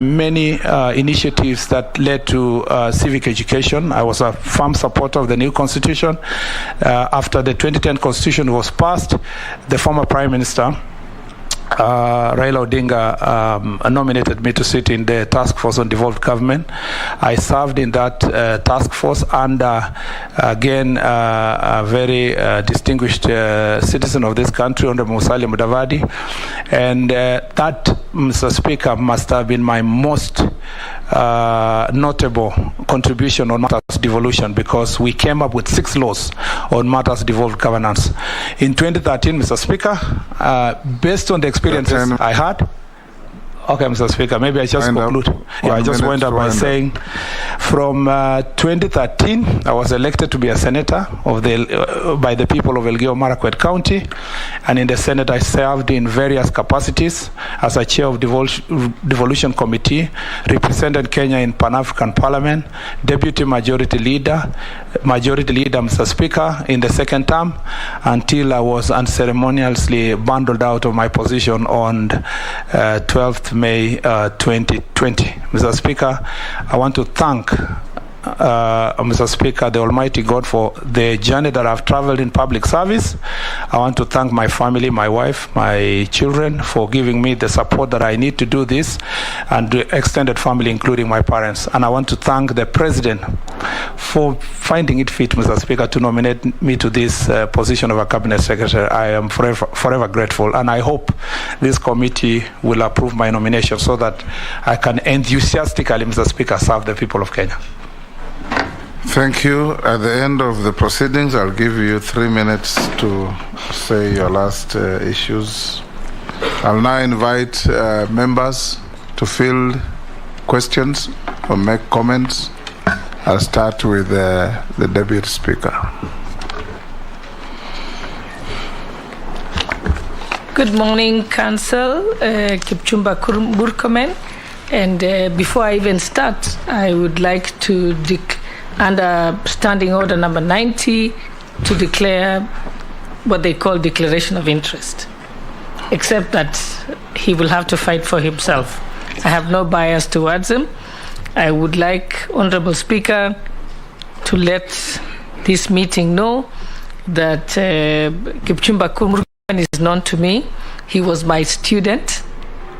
many initiatives that led to civic education. I was a firm supporter of the new constitution. After the 2010 constitution was passed, the former Prime Minister, Raila Odinga, nominated me to sit in the task force on devolved government. I served in that task force under, again, a very distinguished citizen of this country, Honorable Musalia Mudavadi. And that, Mr. Speaker, must have been my most notable contribution on matters devolution, because we came up with 6 laws on matters devolved governance. In 2013, Mr. Speaker, based on the experiences I had, okay, Mr. Speaker, maybe I just conclude. I just wind up by saying, from 2013, I was elected to be a senator of by the people of Elgeyo Marakwet County, and in the Senate I served in various capacities as a chair of devolution committee, represented Kenya in Pan-African Parliament, deputy majority leader, Mr. Speaker, in the second term, until I was unceremoniously bundled out of my position on 12th May 2020. Mr. Speaker, I want to thank Mr. Speaker, the Almighty God, for the journey that I've traveled in public service. I want to thank my family, my wife, my children, for giving me the support that I need to do this, and the extended family, including my parents. And I want to thank the President for finding it fit, Mr. Speaker, to nominate me to this position of a Cabinet Secretary. I am forever grateful, and I hope this committee will approve my nomination so that I can enthusiastically, Mr. Speaker, serve the people of Kenya. Thank you. At the end of the proceedings, I'll give you 3 minutes to say your last issues. I'll now invite members to field questions or make comments. I'll start with the Deputy Speaker. Good morning, Council. Kipchumba Murkomen. And before I even start, I would like to under Standing Order number 90, to declare what they call declaration of interest, except that he will have to fight for himself. I have no bias towards him. I would like, Honorable Speaker, to let this meeting know that Kipchumba Murkomen is known to me. He was my student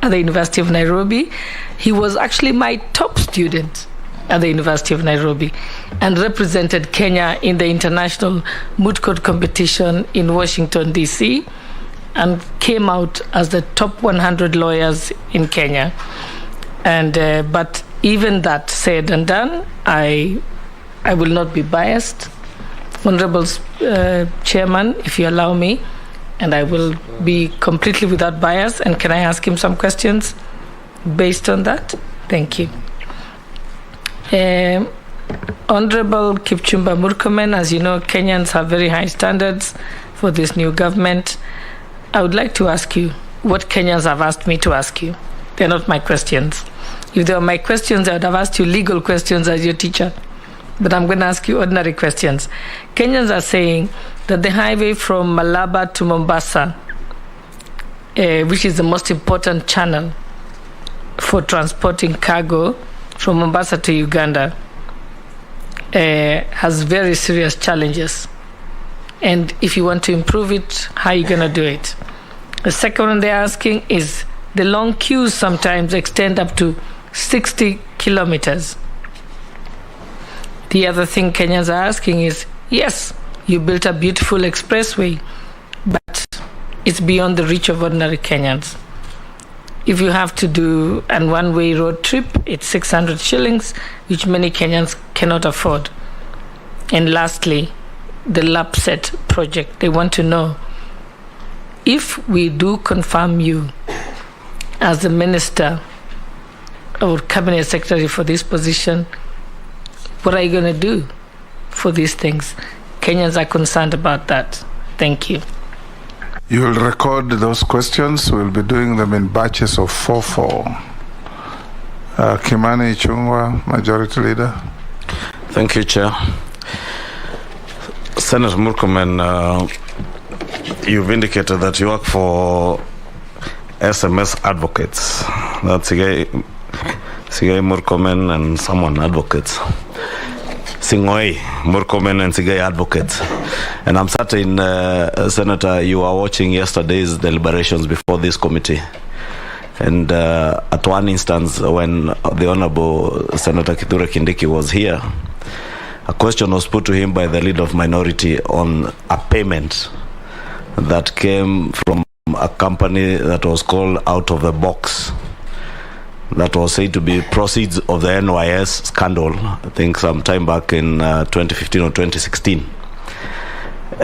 at the University of Nairobi. He was actually my top student at the University of Nairobi, and represented Kenya in the international moot court competition in Washington, D.C., and came out as the top 100 lawyers in Kenya. And but even that said and done, I will not be biased. Honorable Chairman, if you allow me, and I will be completely without bias. And can I ask him some questions based on that? Thank you. Honorable Kipchumba Murkomen, as you know, Kenyans have very high standards for this new government. I would like to ask you what Kenyans have asked me to ask you. They're not my questions. If they were my questions, I would have asked you legal questions as your teacher. But I'm going to ask you ordinary questions. Kenyans are saying that the highway from Malaba to Mombasa, which is the most important channel for transporting cargo from Mombasa to Uganda, has very serious challenges. And if you want to improve it, how are you going to do it? The second one they're asking is the long queues sometimes extend up to 60 kilometers. The other thing Kenyans are asking is, yes, you built a beautiful expressway, but it's beyond the reach of ordinary Kenyans. If you have to do a one-way road trip, it's 600 shillings, which many Kenyans cannot afford. And lastly, the LAPSET project. They want to know, if we do confirm you as the minister or cabinet secretary for this position, what are you going to do for these things? Kenyans are concerned about that. Thank you. You will record those questions. We'll be doing them in batches of 4-4. Kimani Ichung'wah, Majority Leader. Thank you, Chair. Senator Murkomen, you've indicated that you work for SMS advocates. That's Sigai Murkomen and someone advocates. Singoi Murkomen and Sigai advocates. And I'm certain, Senator, you are watching yesterday's deliberations before this committee. And at one instance, when the Honorable Senator Kithure Kindiki was here, a question was put to him by the leader of minority on a payment that came from a company that was called Out of the Box, that was said to be proceeds of the NYS scandal, I think sometime back in 2015 or 2016.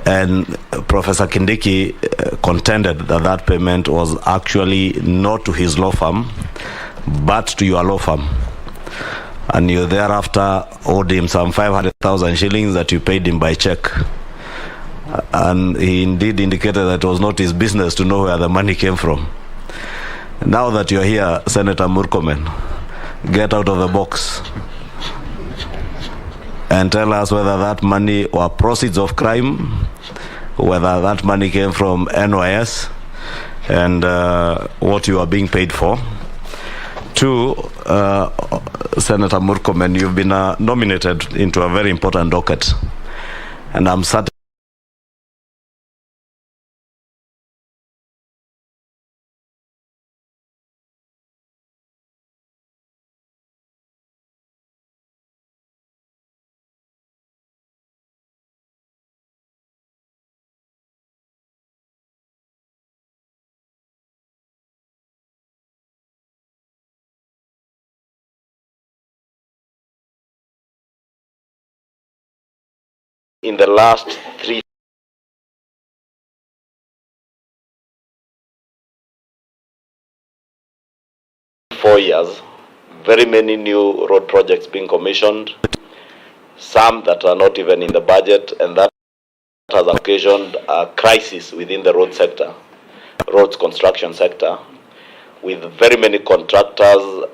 And Professor Kindiki contended that that payment was actually not to his law firm, but to your law firm. And you thereafter owed him some 500,000 shillings that you paid him by check. And he indeed indicated that it was not his business to know where the money came from. Now that you're here, Senator Murkomen, get out of the box and tell us whether that money were proceeds of crime, whether that money came from NYS, and what you are being paid for. Two, Senator Murkomen, you've been nominated into a very important docket, and I'm certain in the last 3-4 years, very many new road projects being commissioned, some that are not even in the budget, and that has occasioned a crisis within the road sector, roads construction sector, with very many contractors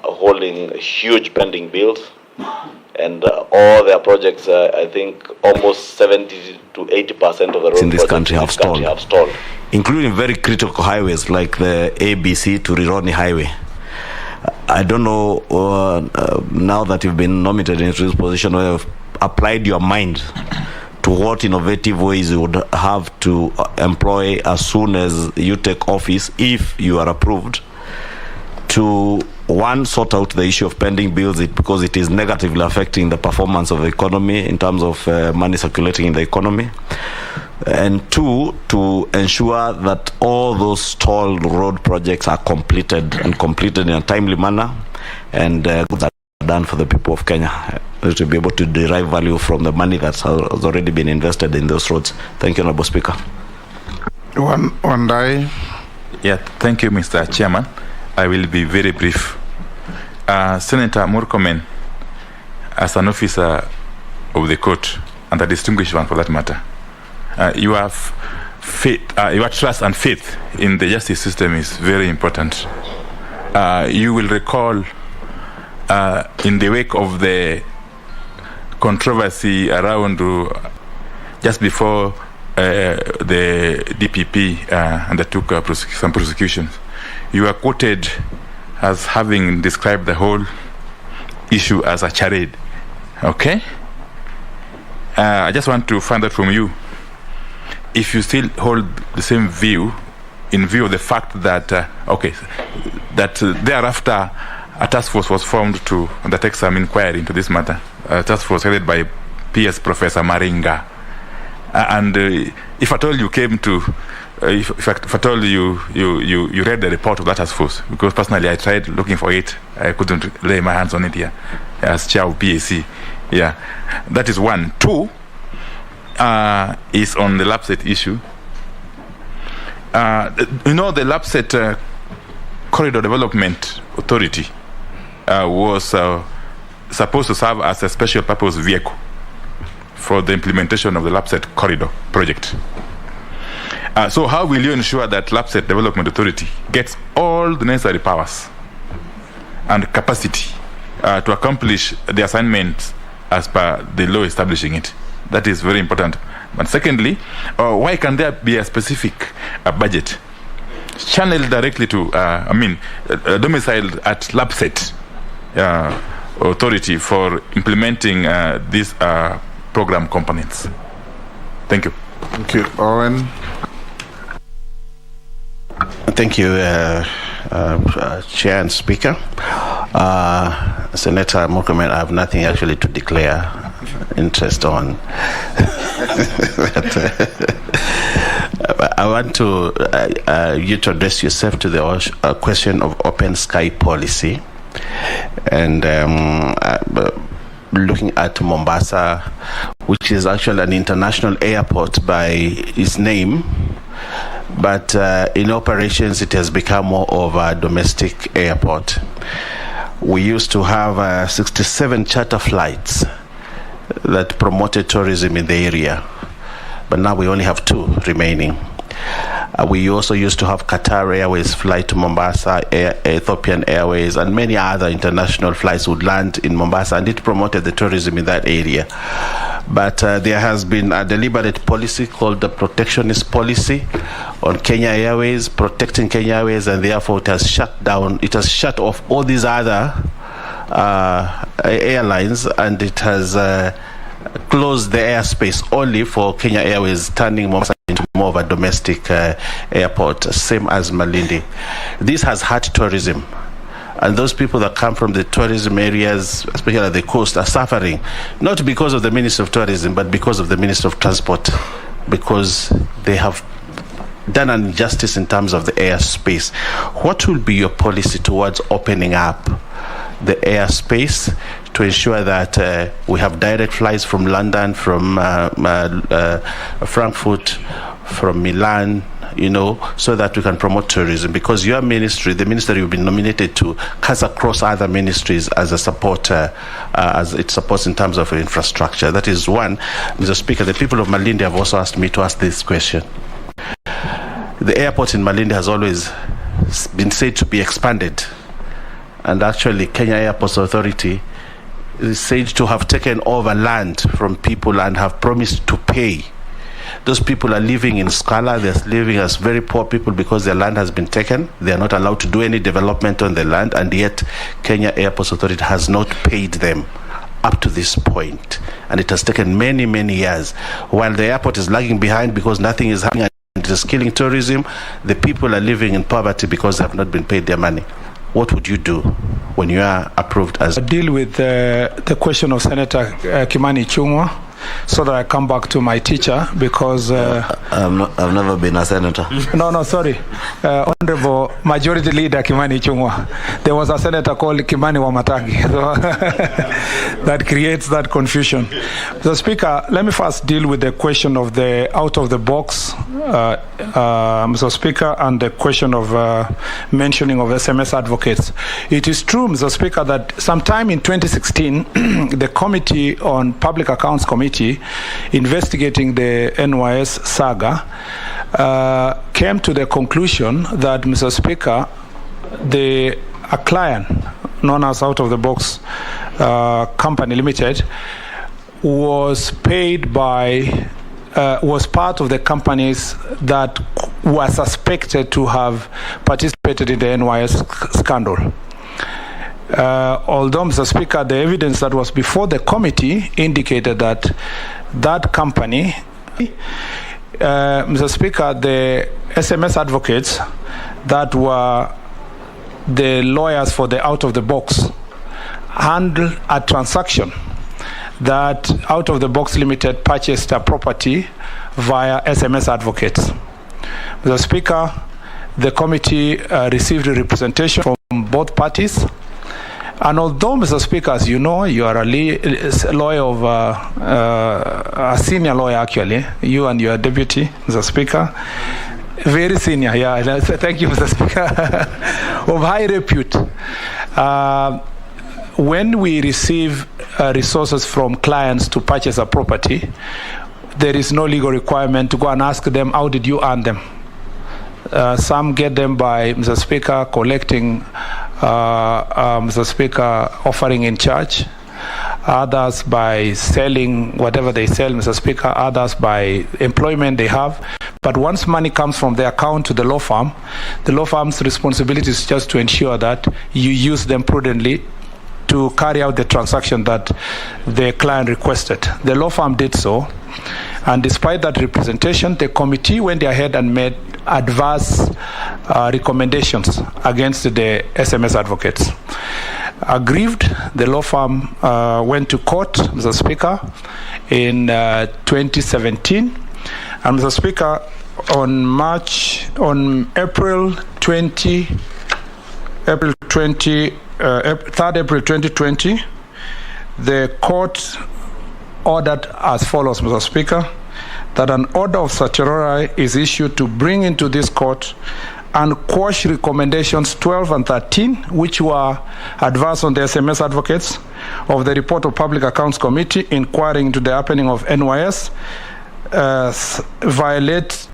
holding huge pending bills. And all their projects, I think almost 70 to 80% of the road in this country have stalled, including very critical highways like the ABC to Rironi Highway. I don't know, now that you've been nominated into this position, whether you've applied your mind to what innovative ways you would have to employ as soon as you take office, if you are approved, to one, sort out the issue of pending bills because it is negatively affecting the performance of the economy in terms of money circulating in the economy. And two, to ensure that all those stalled road projects are completed in a timely manner and goods are done for the people of Kenya to be able to derive value from the money that has already been invested in those roads. Thank you, Honorable Speaker. One day. Yeah, thank you, Mr. Chairman. I will be very brief. Senator Murkomen, as an officer of the court, and a distinguished one for that matter, you have faith, your trust and faith in the justice system is very important. You will recall, in the wake of the controversy around just before the DPP undertook some prosecutions, you are quoted as having described the whole issue as a charade. Okay? I just want to find out from you if you still hold the same view, in view of the fact that, thereafter a task force was formed to undertake some inquiry into this matter. A task force headed by PS Professor Maringa. And if at all you came to if at all you read the report of that task force, because personally I tried looking for it, I couldn't lay my hands on it here as chair of PAC. Yeah, that is one. Two is on the LAPSSET issue. The LAPSSET Corridor Development Authority was supposed to serve as a special purpose vehicle for the implementation of the LAPSSET Corridor project. So how will you ensure that LAPSSET Development Authority gets all the necessary powers and capacity to accomplish the assignments as per the law establishing it? That is very important. But secondly, why can there be a specific budget channeled directly to, domiciled at LAPSSET authority for implementing these program components. Thank you. Thank you. Owen. Thank you, Chair and Speaker. Senator Murkomen, I have nothing actually to declare interest on. I want you to address yourself to the question of open sky policy, and looking at Mombasa, which is actually an international airport by its name, but in operations it has become more of a domestic airport. We used to have 67 charter flights that promoted tourism in the area, but now we only have 2 remaining. We also used to have Qatar Airways fly to Mombasa, Ethiopian Airways, and many other international flights would land in Mombasa, and it promoted the tourism in that area. But there has been a deliberate policy called the protectionist policy on Kenya Airways, protecting Kenya Airways, and therefore it has shut off all these other airlines, and it has closed the airspace only for Kenya Airways, turning Mombasa into more of a domestic airport, same as Malindi. This has hurt tourism, and those people that come from the tourism areas, especially at the coast, are suffering, not because of the Minister of Tourism, but because of the Minister of Transport, because they have done an injustice in terms of the airspace. What will be your policy towards opening up the airspace to ensure that we have direct flights from London, from Frankfurt, from Milan, so that we can promote tourism? Because your ministry, the ministry you've been nominated to, cuts across other ministries as a supporter, as it supports in terms of infrastructure. That is one. Mr. Speaker, the people of Malindi have also asked me to ask this question. The airport in Malindi has always been said to be expanded, and actually Kenya Airports Authority is said to have taken over land from people and have promised to pay. Those people are living in squalor. They're living as very poor people because their land has been taken. They are not allowed to do any development on the land, and yet Kenya Airports Authority has not paid them up to this point, and it has taken many, many years. While the airport is lagging behind because nothing is happening and it is killing tourism, the people are living in poverty because they have not been paid their money. What would you do when you are approved as... Deal with the question of Senator Kimani Ichung'wah, so that I come back to my teacher, because... I've never been a senator. No, sorry. Honorable Majority Leader Kimani Ichung'wah. There was a senator called Kimani Wamatangi. So that creates that confusion. So, Speaker, let me first deal with the question of the out-of-the-box, Mr. Speaker, and the question of mentioning of SMS advocates. It is true, Mr. Speaker, that sometime in 2016, the Committee on Public Accounts Committee investigating the NYS saga came to the conclusion that, Mr. Speaker, a client known as Out of the Box Company Limited was paid by was part of the companies that were suspected to have participated in the NYS scandal. Although, Mr. Speaker, the evidence that was before the committee indicated that that company, Mr. Speaker, the SMS advocates that were the lawyers for the Out of the Box handled a transaction that Out of the Box Limited purchased a property via SMS advocates. Mr. Speaker, the committee received a representation from both parties. And although, Mr. Speaker, as you know, you are a lawyer of a senior lawyer, actually, you and your deputy, Mr. Speaker, very senior, yeah. Thank you, Mr. Speaker, of high repute. When we receive resources from clients to purchase a property, there is no legal requirement to go and ask them, how did you earn them? Some get them by, Mr. Speaker, collecting, Mr. Speaker, offering in charge. Others by selling whatever they sell, Mr. Speaker. Others by employment they have. But once money comes from the account to the law firm's responsibility is just to ensure that you use them prudently to carry out the transaction that the client requested. The law firm did so, and despite that representation, the committee went ahead and made adverse recommendations against the SMS advocates. Aggrieved, the law firm went to court, Mr. Speaker, in 2017. And Mr. Speaker, on April 2020, the court ordered as follows, Mr. Speaker, that an order of certiorari is issued to bring into this court and quash recommendations 12 and 13, which were adverse on the SMS advocates, of the report of Public Accounts Committee inquiring into the happening of NYS, violate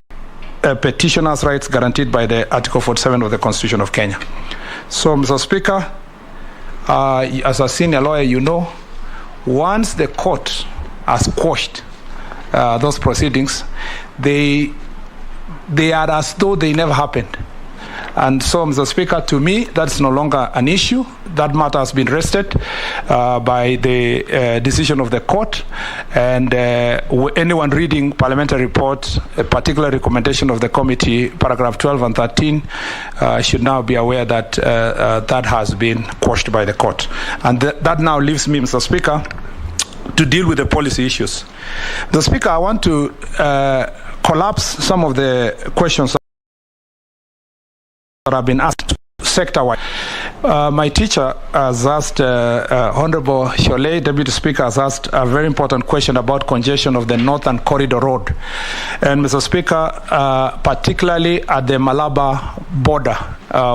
petitioners' rights guaranteed by the Article 47 of the Constitution of Kenya. So, Mr. Speaker, as a senior lawyer, you know, once the court has quashed those proceedings, they are as though they never happened. And so, Mr. Speaker, to me, that's no longer an issue. That matter has been rested by the decision of the court. And anyone reading parliamentary report, a particular recommendation of the committee, paragraph 12 and 13, should now be aware that that has been quashed by the court. And that now leaves me, Mr. Speaker, to deal with the policy issues. Mr. Speaker, I want to collapse some of the questions that have been asked sector-wide. My teacher has asked, Honorable Sholei, Deputy Speaker, has asked a very important question about congestion of the Northern Corridor Road. And Mr. Speaker, particularly at the Malaba border,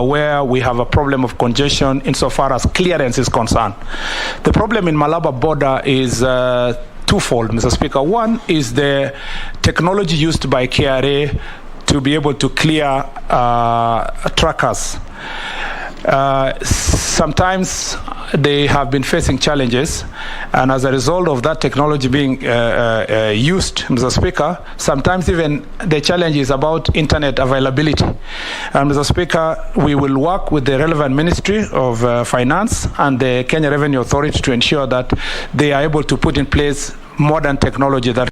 where we have a problem of congestion insofar as clearance is concerned. The problem in Malaba border is twofold, Mr. Speaker. One is the technology used by KRA to be able to clear truckers. Sometimes they have been facing challenges, and as a result of that technology being used, Mr. Speaker, sometimes even the challenge is about internet availability. And Mr. Speaker, we will work with the relevant Ministry of Finance and the Kenya Revenue Authority to ensure that they are able to put in place modern technology that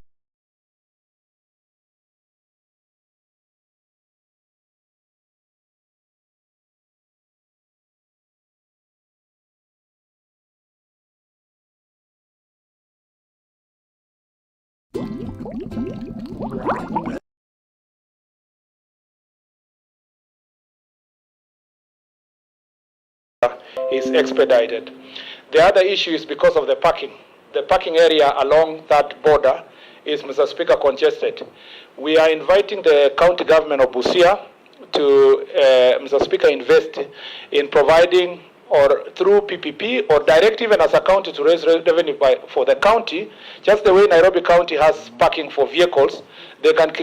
is expedited. The other issue is because of the parking. The parking area along that border is, Mr. Speaker, congested. We are inviting the county government of Busia to, Mr. Speaker, invest in providing, or through PPP, or direct even as a county to raise revenue for the county, just the way Nairobi County has parking for vehicles, they can